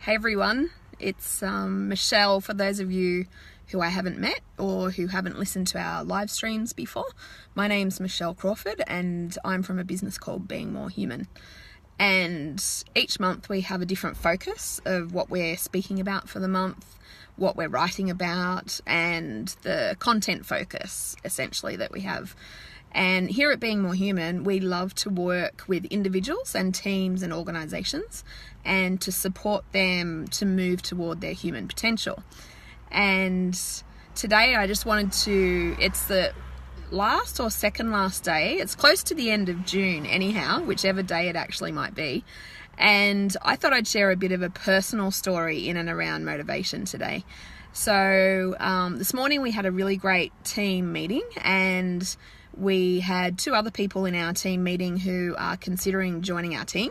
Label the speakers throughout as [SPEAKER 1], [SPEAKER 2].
[SPEAKER 1] Hey everyone, it's Michelle for those of you who I haven't met or who haven't listened to our live streams before. My name's Michelle Crawford and I'm from a business called Being More Human. And each month we have a different focus of what we're speaking about for the month, what we're writing about, and the content focus essentially that we have. And here at Being More Human, we love to work with individuals and teams and organisations and to support them to move toward their human potential. And today I just wanted to, it's the last or second last day, it's close to the end of June anyhow, whichever day it actually might be. And I thought I'd share a bit of a personal story in and around motivation today. So this morning we had a really great team meeting, and we had 2 other people in our team meeting who are considering joining our team.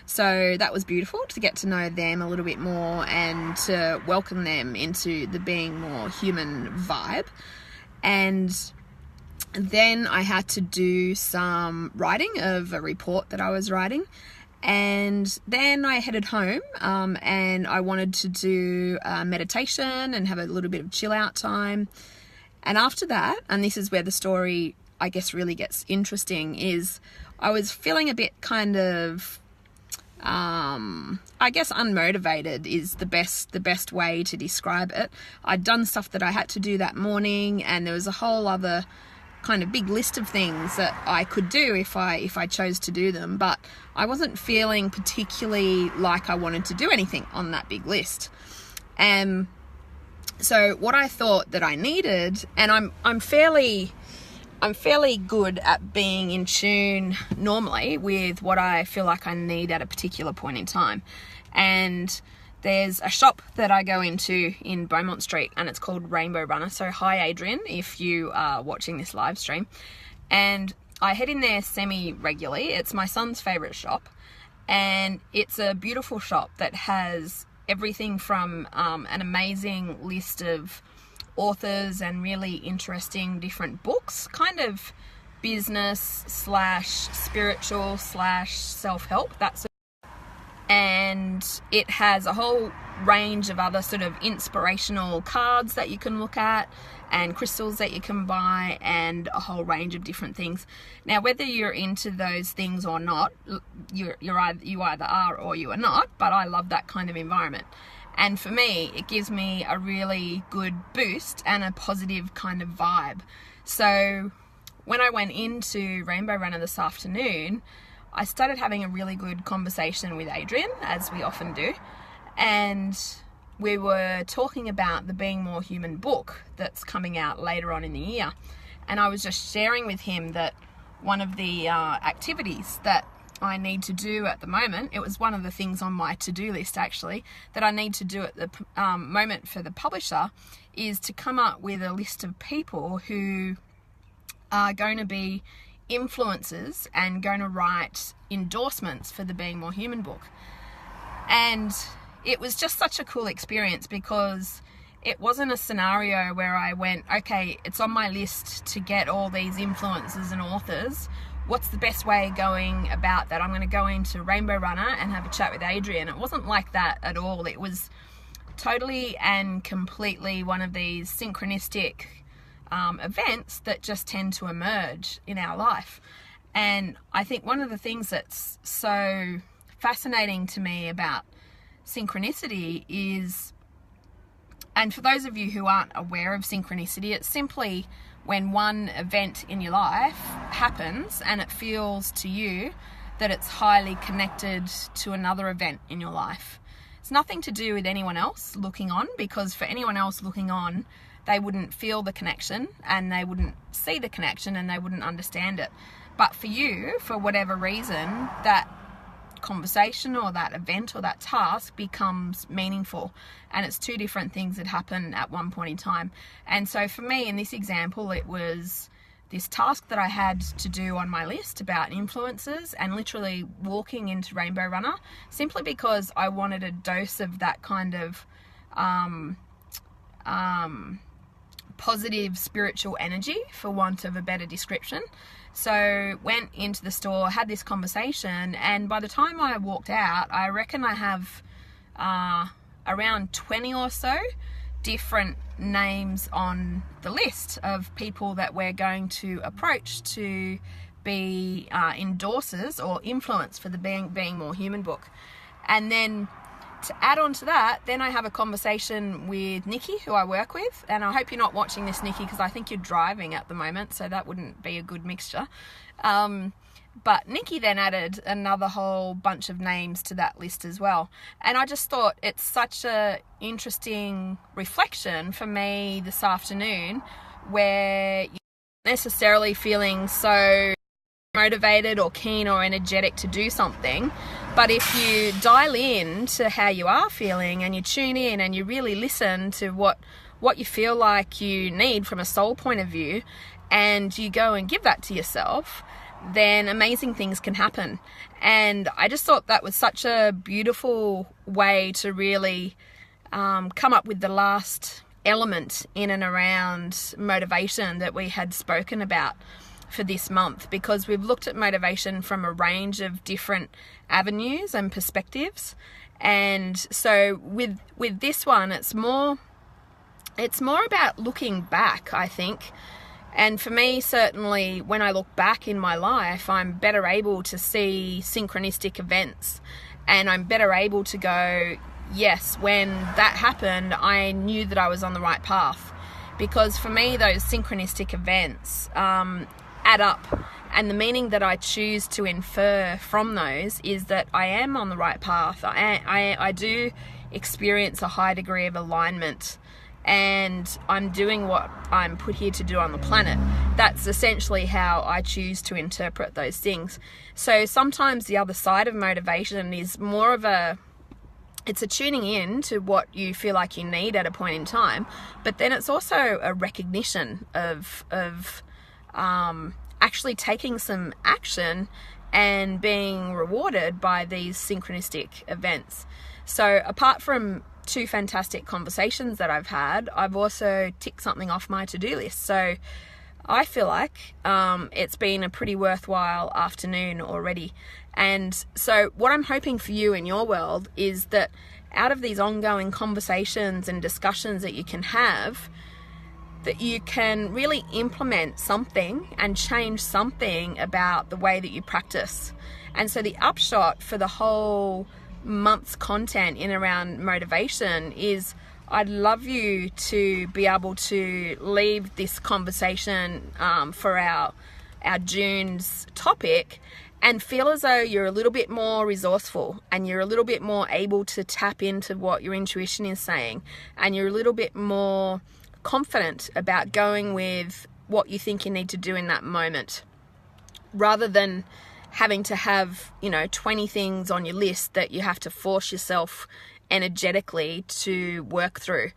[SPEAKER 1] So that was beautiful to get to know them a little bit more and to welcome them into the Being More Human vibe. And then I had to do some writing of a report that I was writing. And then I headed home and I wanted to do meditation and have a little bit of chill out time. And after that, and this is where the story I guess really gets interesting, is I was feeling a bit kind of I guess unmotivated is the best way to describe it. I'd done stuff that I had to do that morning, and there was a whole other kind of big list of things that I could do if I chose to do them, but I wasn't feeling particularly like I wanted to do anything on that big list. So what I thought that I needed, and I'm fairly good at being in tune normally with what I feel like I need at a particular point in time. And there's a shop that I go into in Beaumont Street and it's called Rainbow Runner. So hi Adrian, if you are watching this live stream. And I head in there semi-regularly. It's my son's favourite shop, and it's a beautiful shop that has everything from an amazing list of authors and really interesting different books, kind of business / spiritual / self-help, that's, and it has a whole range of other sort of inspirational cards that you can look at and crystals that you can buy and a whole range of different things. Now, whether you're into those things or not, you either are or you are not, but I love that kind of environment. And for me, it gives me a really good boost and a positive kind of vibe. So when I went into Rainbow Runner this afternoon, I started having a really good conversation with Adrian, as we often do. And we were talking about the Being More Human book that's coming out later on in the year. And I was just sharing with him that one of the activities that I need to do at the moment, it was one of the things on my to-do list actually, that I need to do at the moment for the publisher, is to come up with a list of people who are going to be influencers and going to write endorsements for the Being More Human book. And it was just such a cool experience because it wasn't a scenario where I went, okay, it's on my list to get all these influencers and authors. What's the best way of going about that? I'm going to go into Rainbow Runner and have a chat with Adrian. It wasn't like that at all. It was totally and completely one of these synchronistic events that just tend to emerge in our life. And I think one of the things that's so fascinating to me about synchronicity is, and for those of you who aren't aware of synchronicity, it's simply when one event in your life happens and it feels to you that it's highly connected to another event in your life. It's nothing to do with anyone else looking on, because for anyone else looking on, they wouldn't feel the connection and they wouldn't see the connection and they wouldn't understand it. But for you, for whatever reason, that conversation or that event or that task becomes meaningful, and it's 2 different things that happen at one point in time. And so for me in this example, it was this task that I had to do on my list about influencers and literally walking into Rainbow Runner simply because I wanted a dose of that kind of positive spiritual energy, for want of a better description. So went into the store, had this conversation, and by the time I walked out, I reckon I have around 20 or so different names on the list of people that we're going to approach to be endorsers or influence for the Being More Human book. And then to add on to that, then I have a conversation with Nikki, who I work with, and I hope you're not watching this, Nikki, because I think you're driving at the moment, so that wouldn't be a good mixture. But Nikki then added another whole bunch of names to that list as well. And I just thought it's such a interesting reflection for me this afternoon, where you're not necessarily feeling so motivated or keen or energetic to do something, but if you dial in to how you are feeling and you tune in and you really listen to what you feel like you need from a soul point of view, and you go and give that to yourself, then amazing things can happen. And I just thought that was such a beautiful way to really come up with the last element in and around motivation that we had spoken about for this month, because we've looked at motivation from a range of different avenues and perspectives. And so with this one, it's more about looking back, I think. And for me, certainly, when I look back in my life, I'm better able to see synchronistic events, and I'm better able to go, yes, when that happened, I knew that I was on the right path. Because for me, those synchronistic events add up, and the meaning that I choose to infer from those is that I am on the right path. I do experience a high degree of alignment, and I'm doing what I'm put here to do on the planet. That's essentially how I choose to interpret those things. So sometimes the other side of motivation is more of it's a tuning in to what you feel like you need at a point in time, but then it's also a recognition of actually taking some action and being rewarded by these synchronistic events. So apart from 2 fantastic conversations that I've had, I've also ticked something off my to-do list. So I feel like it's been a pretty worthwhile afternoon already. And so what I'm hoping for you in your world is that out of these ongoing conversations and discussions that you can have, that you can really implement something and change something about the way that you practice. And so the upshot for the whole month's content in around motivation is, I'd love you to be able to leave this conversation for our June's topic and feel as though you're a little bit more resourceful, and you're a little bit more able to tap into what your intuition is saying, and you're a little bit more confident about going with what you think you need to do in that moment, rather than having to have 20 things on your list that you have to force yourself energetically to work through,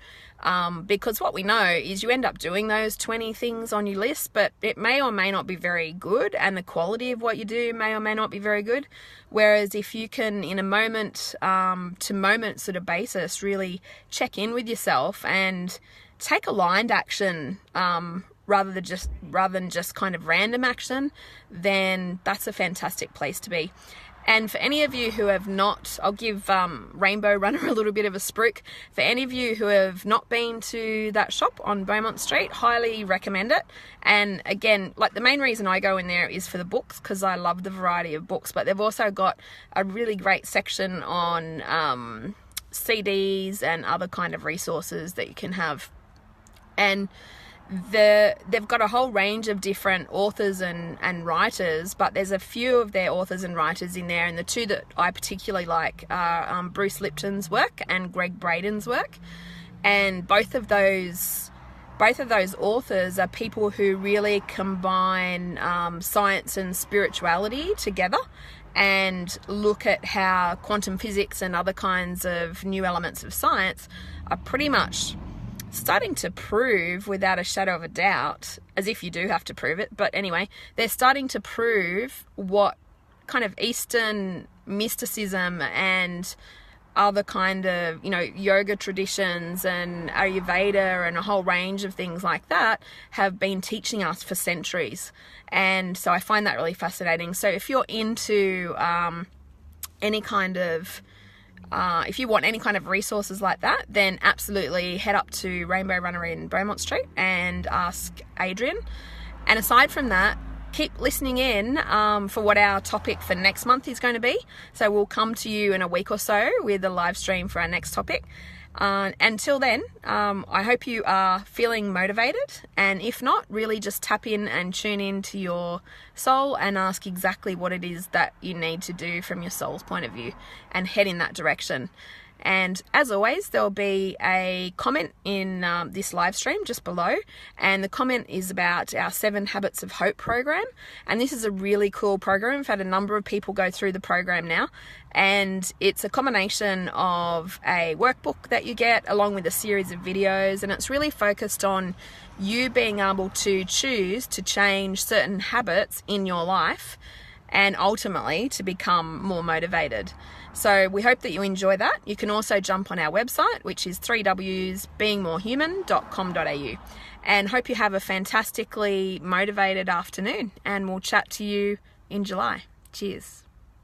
[SPEAKER 1] because what we know is you end up doing those 20 things on your list, but it may or may not be very good, and the quality of what you do may or may not be very good. Whereas if you can, in a moment to moment sort of basis, really check in with yourself and take aligned action rather than just kind of random action, then that's a fantastic place to be. And for any of you who have not, I'll give Rainbow Runner a little bit of a spruik. For any of you who have not been to that shop on Beaumont Street, highly recommend it. And again, like, the main reason I go in there is for the books, because I love the variety of books, but they've also got a really great section on CDs and other kind of resources that you can have. And they've got a whole range of different authors and writers, but there's a few of their authors and writers in there, and the 2 that I particularly like are Bruce Lipton's work and Greg Braden's work. And both of those authors are people who really combine science and spirituality together, and look at how quantum physics and other kinds of new elements of science are pretty much starting to prove, without a shadow of a doubt, as if you do have to prove it, but anyway, they're starting to prove what kind of Eastern mysticism and other kind of, yoga traditions and Ayurveda and a whole range of things like that have been teaching us for centuries. And so I find that really fascinating. So if you're into any kind of if you want any kind of resources like that, then absolutely head up to Rainbow Runner in Beaumont Street and ask Adrian. And aside from that, keep listening in for what our topic for next month is going to be. So we'll come to you in a week or so with a live stream for our next topic. Until then, I hope you are feeling motivated, and if not, really just tap in and tune in to your soul and ask exactly what it is that you need to do from your soul's point of view and head in that direction. And as always, there'll be a comment in this live stream just below, and the comment is about our 7 Habits of Hope program. And this is a really cool program. I've had a number of people go through the program now, and it's a combination of a workbook that you get along with a series of videos, and it's really focused on you being able to choose to change certain habits in your life and ultimately to become more motivated. So we hope that you enjoy that. You can also jump on our website, which is 3wsbeingmorehuman.com.au, and hope you have a fantastically motivated afternoon, and we'll chat to you in July. Cheers.